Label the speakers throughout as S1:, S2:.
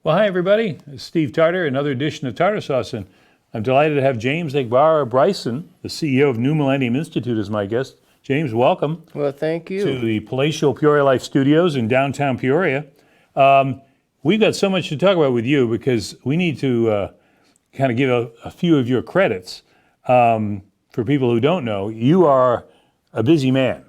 S1: Well, hi, everybody. It's Steve Tarter, another edition of Tarter Source, and I'm delighted to have James Agbara Bryson, the CEO of New Millenium Institute, as my guest. James, welcome
S2: Well, thank you.
S1: to the palatial Peoria Life Studios in downtown Peoria. We've got so much to talk about with you because we need to kind of give a few of your credits. For people who don't know, you are a busy man.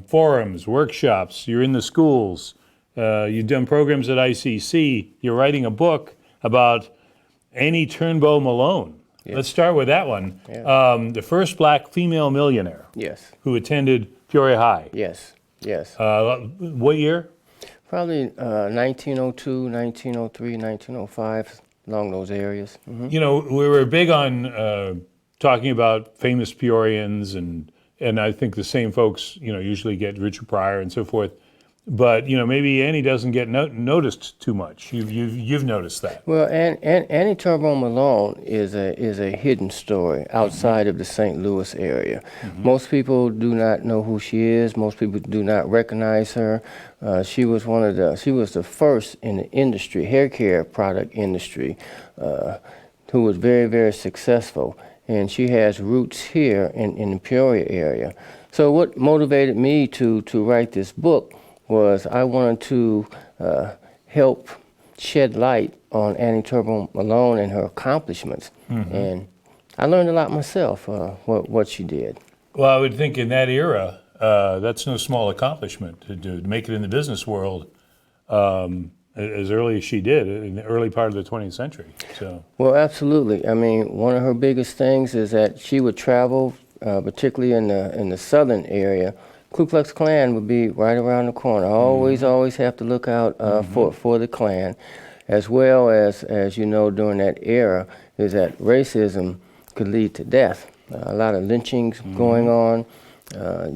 S1: Forums, workshops, you're in the schools. You've done programs at ICC. You're writing a book about Annie Turnbow Malone.
S2: Yes.
S1: Let's start with that one.
S2: Yeah.
S1: The first black female millionaire
S2: Yes,
S1: who attended Peoria High.
S2: yes, yes.
S1: What year?
S2: Probably 1902, 1903, 1905, along those areas.
S1: You know, we were big on talking about famous Peorians, and I think the same folks, usually get Richard Pryor and so forth. But maybe Annie doesn't get noticed too much. You've noticed that.
S2: Well, Annie Turnbow Malone is a hidden story outside of the St. Louis area. Most people do not know who she is. Most people do not recognize her. She was the first in the industry, hair care product industry, who was very, very successful. And she has roots here in the Peoria area. So what motivated me to write this book was I wanted to help shed light on Annie Turnbow Malone and her accomplishments. And I learned a lot myself, what she did.
S1: Well, I would think in that era, that's no small accomplishment to make it in the business world as early as she did in the early part of the 20th century. So.
S2: Well, absolutely. I mean, one of her biggest things is that she would travel, particularly in the southern area. Ku Klux Klan would be right around the corner. Always have to look out for the Klan, as well as you know, during that era, is that racism could lead to death. A lot of lynchings going on,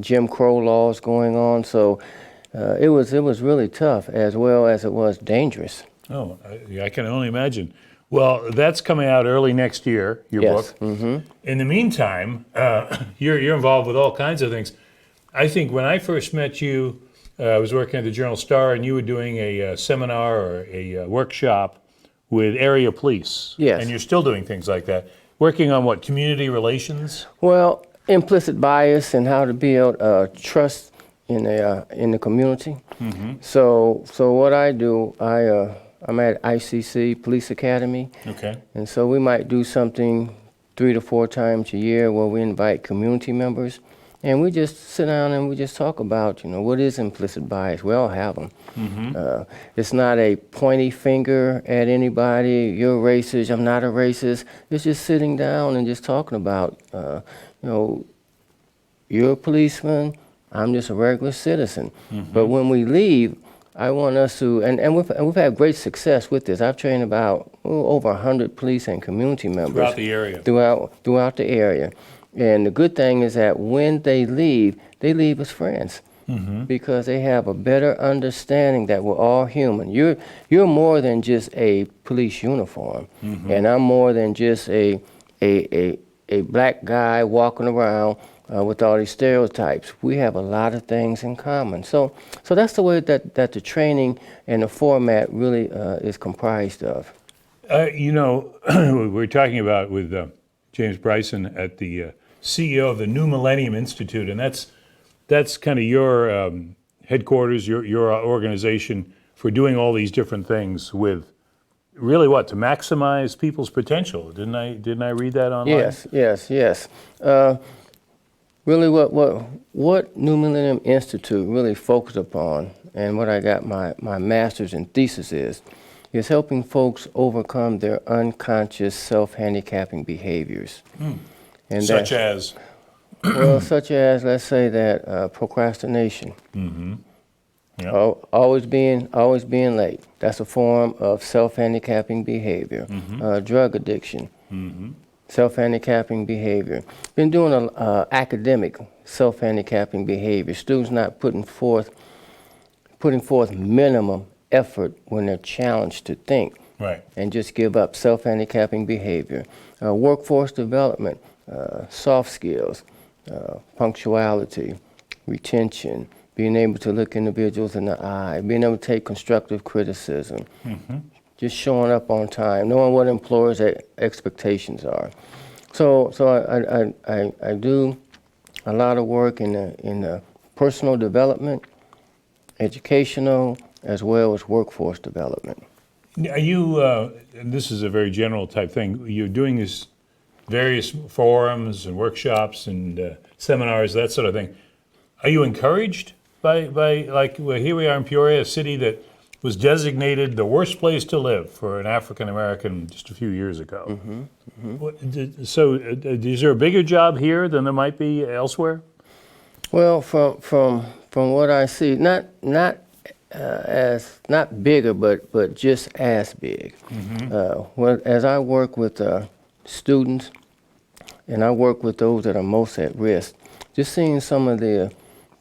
S2: Jim Crow laws going on. So it was really tough, as well as it was dangerous.
S1: Oh, I can only imagine. Well, that's coming out early next year, your book. In the meantime, you're involved with all kinds of things. I think when I first met you, I was working at the Journal Star, and you were doing a seminar or a workshop with area police.
S2: Yes.
S1: And you're still doing things like that. Working on what, community relations?
S2: Well, implicit bias and how to build trust in the community. So what I do, I'm at ICC Police Academy.
S1: Okay.
S2: And so we might do something 3 to 4 times a year where we invite community members. And we just sit down and we just talk about, what is implicit bias? We all have them. It's not a pointy finger at anybody. You're a racist. I'm not a racist. It's just sitting down and just talking about, you're a policeman. I'm just a regular citizen. But when we leave, I want us to, and we've had great success with this. I've trained about over 100 police and community members
S1: Throughout the area.
S2: Throughout the area. And the good thing is that when they leave as friends because they have a better understanding that we're all human. You're more than just a police uniform, and I'm more than just a black guy walking around with all these stereotypes. We have a lot of things in common. So that's the way that the training and the format really is comprised of.
S1: We're talking about with James Bryson at the CEO of the New Millenium Institute, and that's kind of your headquarters, your organization for doing all these different things with really to maximize people's potential. Didn't I read that online?
S2: Yes. Really, what New Millenium Institute really focused upon, and what I got my master's and thesis is helping folks overcome their unconscious self-handicapping behaviors. And
S1: such as?
S2: Well, such as, let's say that procrastination.
S1: Yep.
S2: Always being late. That's a form of self-handicapping behavior. Drug addiction. Self-handicapping behavior. Been doing academic self-handicapping behavior. Students not putting forth minimum effort when they're challenged to think.
S1: Right.
S2: And just give up. Self-handicapping behavior. Workforce development. Soft skills. Punctuality. Retention. Being able to look individuals in the eye. Being able to take constructive criticism. just showing up on time, knowing what employers' expectations are. So I do a lot of work in the personal development, educational, as well as workforce development.
S1: Are you, and this is a very general type thing, you're doing these various forums and workshops and seminars, that sort of thing. Are you encouraged by like, well, here we are in Peoria, a city that was designated the worst place to live for an African American just a few years ago. So is there a bigger job here than there might be elsewhere?
S2: Well, from what I see, not bigger, but just as big. As I work with students, and I work with those that are most at risk, just seeing some of the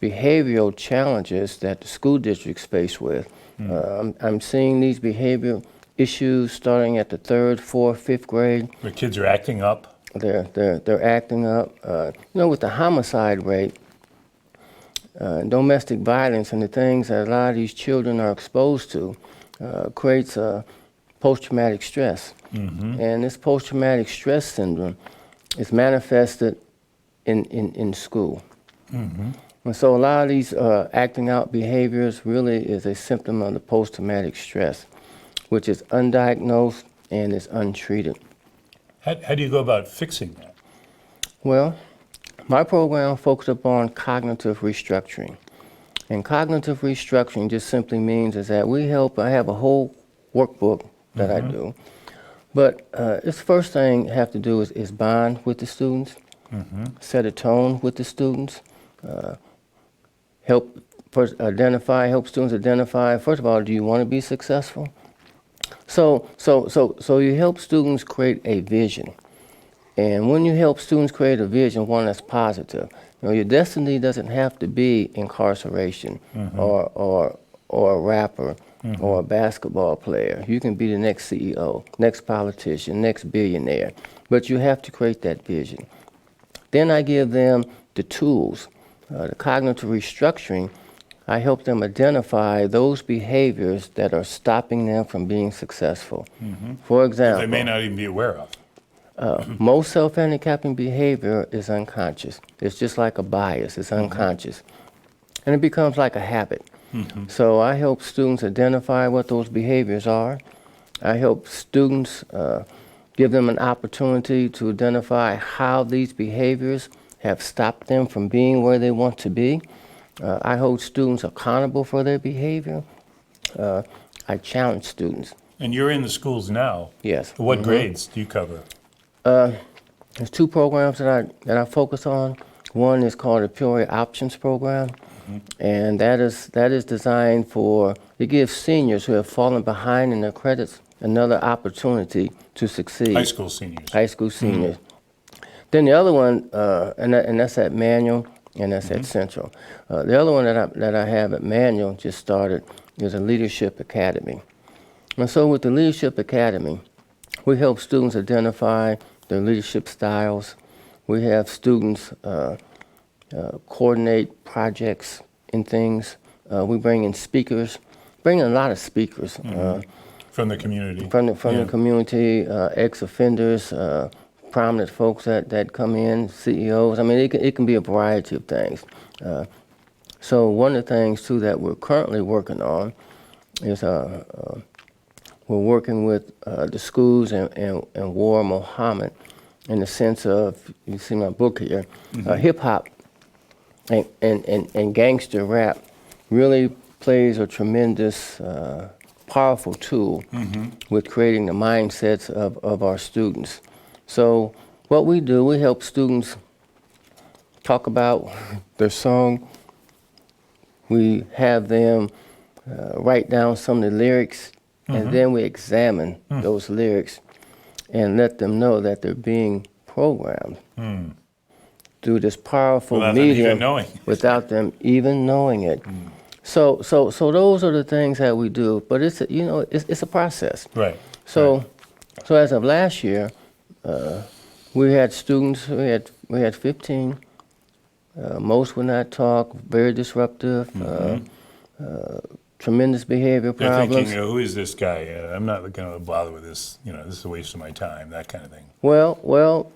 S2: behavioral challenges that the school districts face with. I'm seeing these behavioral issues starting at the 3rd, 4th, 5th grade.
S1: The kids are acting up.
S2: They're acting up. With the homicide rate, domestic violence, and the things that a lot of these children are exposed to, creates post-traumatic stress. And this post-traumatic stress syndrome is manifested in school. And so a lot of these acting out behaviors really is a symptom of the post-traumatic stress, which is undiagnosed and is untreated.
S1: How do you go about fixing that?
S2: Well, my program focuses upon cognitive restructuring. And cognitive restructuring just simply means is that I have a whole workbook that I do. But this first thing I have to do is bond with the students, set a tone with the students, help students identify, first of all, do you want to be successful? So you help students create a vision. And when you help students create a vision, one that's positive, your destiny doesn't have to be incarceration or a rapper or a basketball player. You can be the next CEO, next politician, next billionaire, but you have to create that vision. Then I give them the tools, the cognitive restructuring. I help them identify those behaviors that are stopping them from being successful. For example,
S1: They may not even be aware of.
S2: Most self-handicapping behavior is unconscious. It's just like a bias, it's unconscious. And it becomes like a habit. So I help students identify what those behaviors are. I help students give them an opportunity to identify how these behaviors have stopped them from being where they want to be. I hold students accountable for their behavior. I challenge students.
S1: And you're in the schools now.
S2: Yes.
S1: What grades do you cover?
S2: There's 2 programs that I focus on. One is called the Peoria Options Program, and that is designed it gives seniors who have fallen behind in their credits another opportunity to succeed.
S1: High school seniors.
S2: High school seniors. Then the other one, and that's at Manual, and that's at Central. The other one that I have at Manual just started is a Leadership Academy. And so with the Leadership Academy, we help students identify their leadership styles. We have students coordinate projects and things. We bring in speakers, bring in a lot of speakers.
S1: From the community.
S2: From the community, ex-offenders, prominent folks that come in, CEOs. I mean, it can be a variety of things. So one of the things, too, that we're currently working on is we're working with the schools and War Muhammad in the sense of, you see my book here, hip-hop and gangster rap really plays a tremendous, powerful tool with creating the mindsets of our students. So what we do, we help students talk about their song. We have them write down some of the lyrics, and then we examine those lyrics and let them know that they're being programmed through this powerful medium without them even knowing it. So those are the things that we do, but it's a process.
S1: Right.
S2: So as of last year, we had students. We had 15. Most would not talk. Very disruptive. tremendous behavior
S1: They're
S2: problems.
S1: thinking, who is this guy? I'm not going to bother with this. This is a waste of my time. That kind of thing.
S2: Well,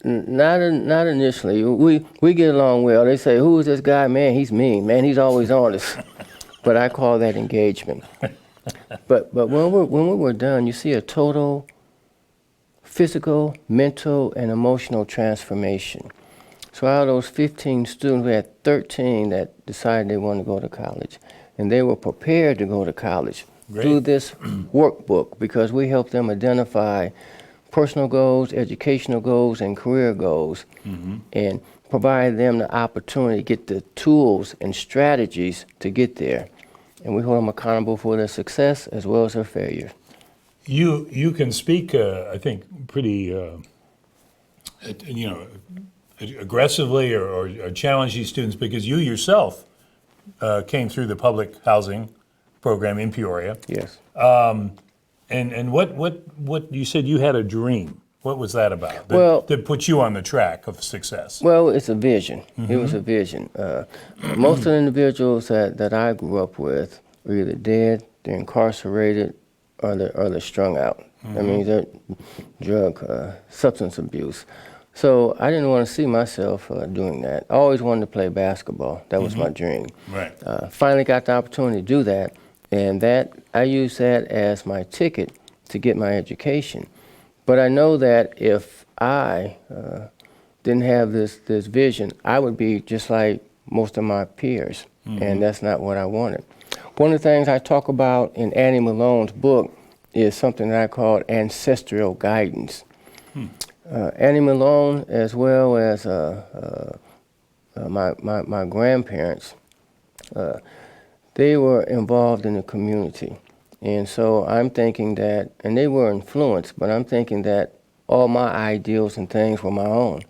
S2: not initially. We get along well. They say, "Who is this guy? Man, he's mean. Man, he's always on us." But I call that engagement. But when we were done, you see a total physical, mental, and emotional transformation. So out of those 15 students, we had 13 that decided they wanted to go to college, and they were prepared to go to college through this workbook, because we helped them identify personal goals, educational goals, and career goals, and provide them the opportunity to get the tools and strategies to get there. And we hold them accountable for their success as well as their failure.
S1: You can speak, I think, pretty, aggressively or challenge these students, because you yourself came through the public housing program in Peoria.
S2: Yes.
S1: And what you said you had a dream. What was that about? That put you on the track of success.
S2: Well, it's a vision. It was a vision. Most of the individuals that I grew up with are either dead, they're incarcerated, or they're strung out. I mean, they're drug, substance abuse. So I didn't want to see myself doing that. I always wanted to play basketball. That was my dream.
S1: Right.
S2: Finally got the opportunity to do that, and I used that as my ticket to get my education. But I know that if I didn't have this vision, I would be just like most of my peers, and that's not what I wanted. One of the things I talk about in Annie Malone's book is something that I call ancestral guidance. Annie Malone, as well as my grandparents, they were involved in the community. And so I'm thinking that, and they were influenced, but I'm thinking that all my ideals and things were my own.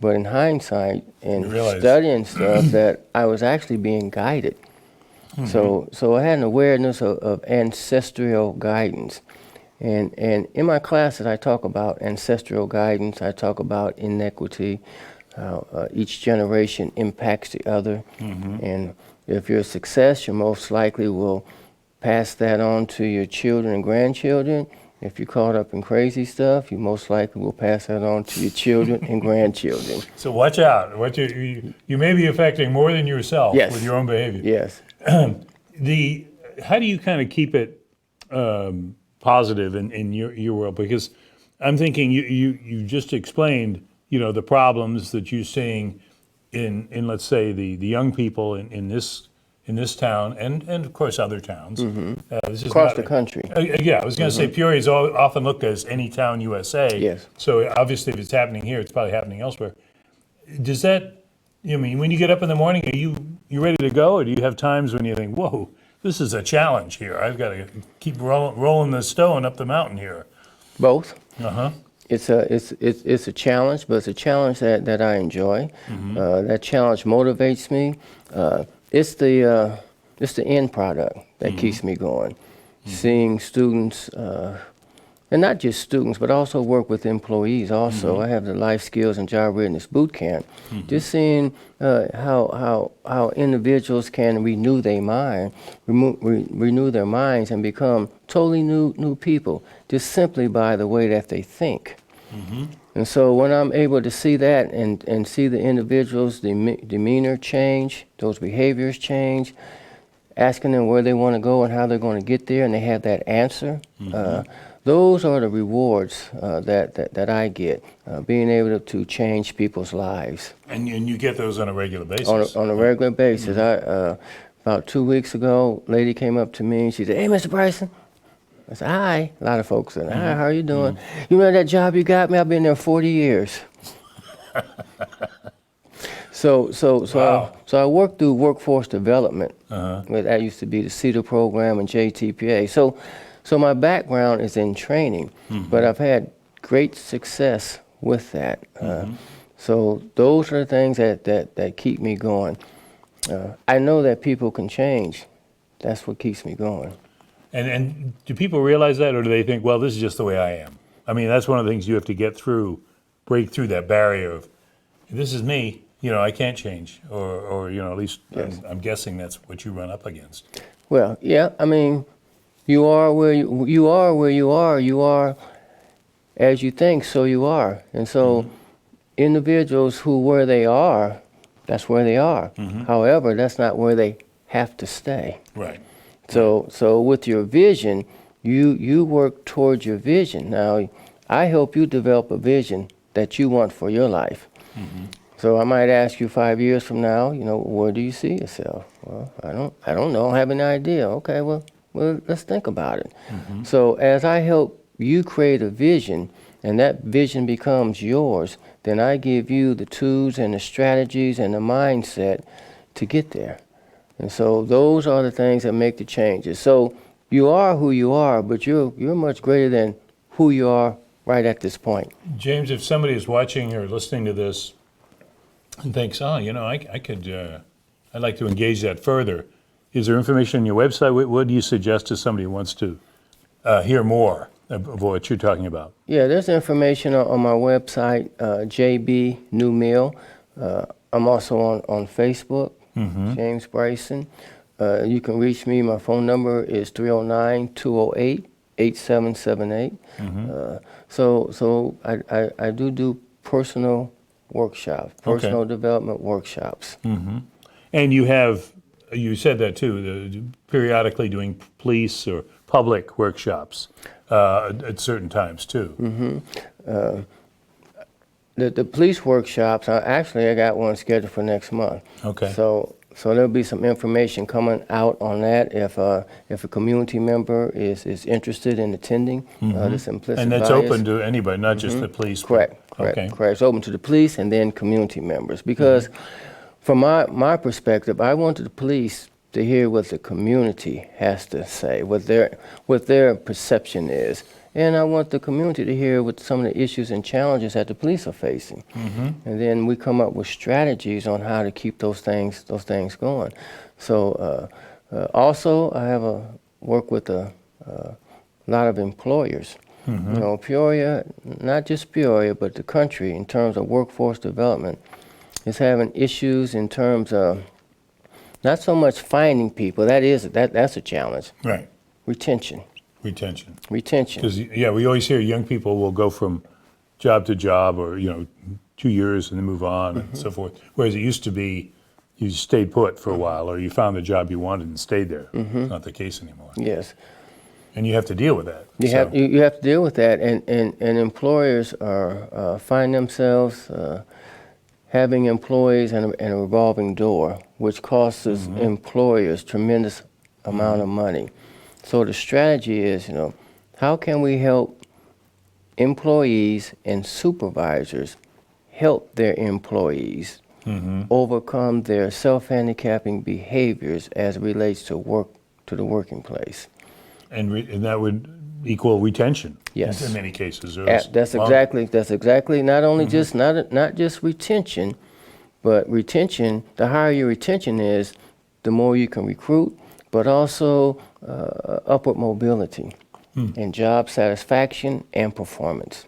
S2: But in hindsight, and studying stuff, that I was actually being guided. So I had an awareness of ancestral guidance. And in my classes, I talk about ancestral guidance. I talk about inequity, how each generation impacts the other. And if you're a success, you most likely will pass that on to your children and grandchildren. If you're caught up in crazy stuff, you most likely will pass that on to your children and grandchildren.
S1: So watch out. You may be affecting more than yourself with your own behavior.
S2: Yes.
S1: How do you kind of keep it positive in your world? Because I'm thinking you just explained, the problems that you're seeing in let's say the young people in this town and of course other towns. This is
S2: Across the country.
S1: Yeah, I was going to say Peoria is often looked at as any town USA.
S2: Yes.
S1: So obviously if it's happening here, it's probably happening elsewhere. Does that, when you get up in the morning, are you ready to go, or do you have times when you think, whoa, this is a challenge here. I've got to keep rolling the stone up the mountain here.
S2: Both. It's a challenge, but it's a challenge that I enjoy. That challenge motivates me. It's the end product that keeps me going. Seeing students, and not just students, but also work with employees also. I have the life skills and job readiness boot camp. Just seeing how individuals can renew their mind, renew their minds and become totally new people, just simply by the way that they think. And so when I'm able to see that and see the individuals' demeanor change, those behaviors change, asking them where they want to go and how they're going to get there, and they have that answer, those are the rewards that I get, being able to change people's lives.
S1: And you get those on a regular basis?
S2: On a regular basis. About 2 weeks ago, a lady came up to me and she said, "Hey, Mr. Bryson." I said, "Hi." A lot of folks said, "Hi, how are you doing?" "You remember that job you got me? I've been there 40 years. So I worked through workforce development. That used to be the CETA program and JTPA. So my background is in training, but I've had great success with that. So those are the things that keep me going. I know that people can change. That's what keeps me going.
S1: And do people realize that, or do they think, well, this is just the way I am? I mean, that's one of the things you have to get through, break through that barrier of, this is me, I can't change, or at least I'm guessing that's what you run up against.
S2: Well, yeah, I mean, you are where you are where you are. You are as you think, so you are. And so individuals who where they are, that's where they are. However, that's not where they have to stay.
S1: Right.
S2: So with your vision, you work towards your vision. Now, I help you develop a vision that you want for your life. So I might ask you 5 years from now, where do you see yourself? Well, I don't know. I don't have any idea. Okay, well, let's think about it. So as I help you create a vision, and that vision becomes yours, then I give you the tools and the strategies and the mindset to get there. And so those are the things that make the changes. So you are who you are, but you're much greater than who you are right at this point.
S1: James, if somebody is watching or listening to this and thinks, I'd like to engage that further, is there information on your website? What do you suggest to somebody who wants to hear more of what you're talking about?
S2: Yeah, there's information on my website, JB New Mill. I'm also on Facebook, James Bryson. You can reach me. My phone number is 309-208-8778. So I do personal workshops, personal development workshops.
S1: And you said that too, periodically doing police or public workshops at certain times too.
S2: The police workshops, I got one scheduled for next month.
S1: Okay.
S2: So there'll be some information coming out on that if a community member is interested in attending the implicit
S1: And that's
S2: bias.
S1: open to anybody, not just the police.
S2: Correct.
S1: Okay.
S2: It's open to the police and then community members. Because from my perspective, I wanted the police to hear what the community has to say, what their perception is. And I want the community to hear what some of the issues and challenges that the police are facing. And then we come up with strategies on how to keep those things going. So also I have work with a lot of employers. Peoria, not just Peoria, but the country in terms of workforce development is having issues in terms of not so much finding people, that's a challenge.
S1: Right.
S2: Retention.
S1: Because, we always hear young people will go from job to job or, 2 years and then move on and so forth. Whereas it used to be you stayed put for a while or you found the job you wanted and stayed there. It's not the case anymore.
S2: Yes.
S1: And you have to deal with that.
S2: You have to deal with that, and employers find themselves having employees and a revolving door, which costs employers tremendous amount of money. So the strategy is, how can we help employees and supervisors help their employees overcome their self-handicapping behaviors as it relates to the working place? And
S1: that would equal retention.
S2: Yes.
S1: In many cases.
S2: That's exactly not only just not just retention, but retention. The higher your retention is, the more you can recruit, but also upward mobility and job satisfaction and performance.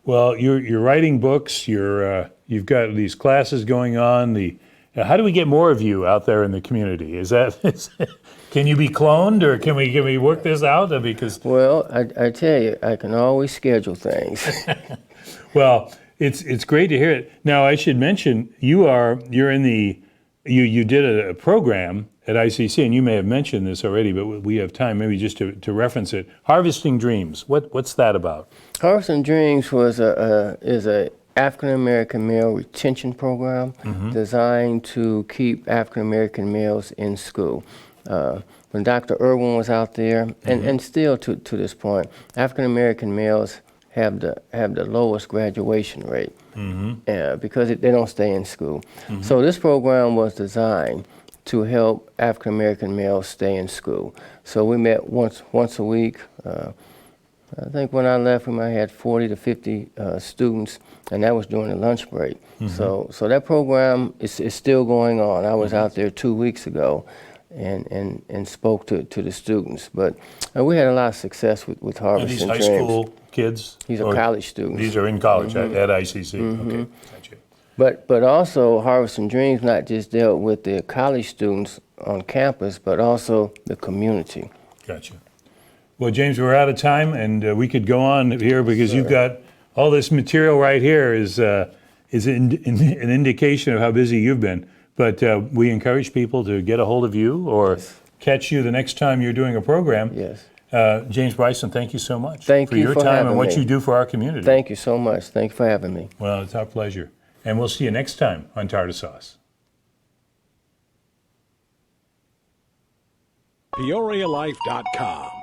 S1: Well, you're writing books. You've got these classes going on. How do we get more of you out there in the community? Can you be cloned, or can we work this out? Because
S2: I tell you, I can always schedule things.
S1: Well, it's great to hear it. Now, I should mention you did a program at ICC, and you may have mentioned this already, but we have time maybe just to reference it. Harvesting Dreams. What's that about?
S2: Harvesting Dreams is a African American male retention program designed to keep African American males in school. When Dr. Irwin was out there, and still to this point, African American males have the lowest graduation rate because they don't stay in school. So this program was designed to help African American males stay in school. So we met once a week. I think when I left, we might have had 40 to 50 students, and that was during the lunch break. So that program is still going on. I was out there 2 weeks ago and spoke to the students. But we had a lot of success with Harvesting Dreams.
S1: These high school kids?
S2: These are college students.
S1: These are in college at ICC. Okay, gotcha.
S2: But also Harvesting Dreams not just dealt with the college students on campus, but also the community.
S1: Gotcha. Well, James, we're out of time, and we could go on here because you've got all this material right here is an indication of how busy you've been. But we encourage people to get a hold of you or catch you the next time you're doing a program.
S2: Yes.
S1: James Bryson, thank you so much
S2: Thank
S1: for
S2: you
S1: your
S2: for
S1: time
S2: having
S1: and what
S2: me.
S1: you do for our community.
S2: Thank you so much. Thank you for having me.
S1: Well, it's our pleasure. And we'll see you next time on Tarter Sauce.
S3: PeoriaLife.com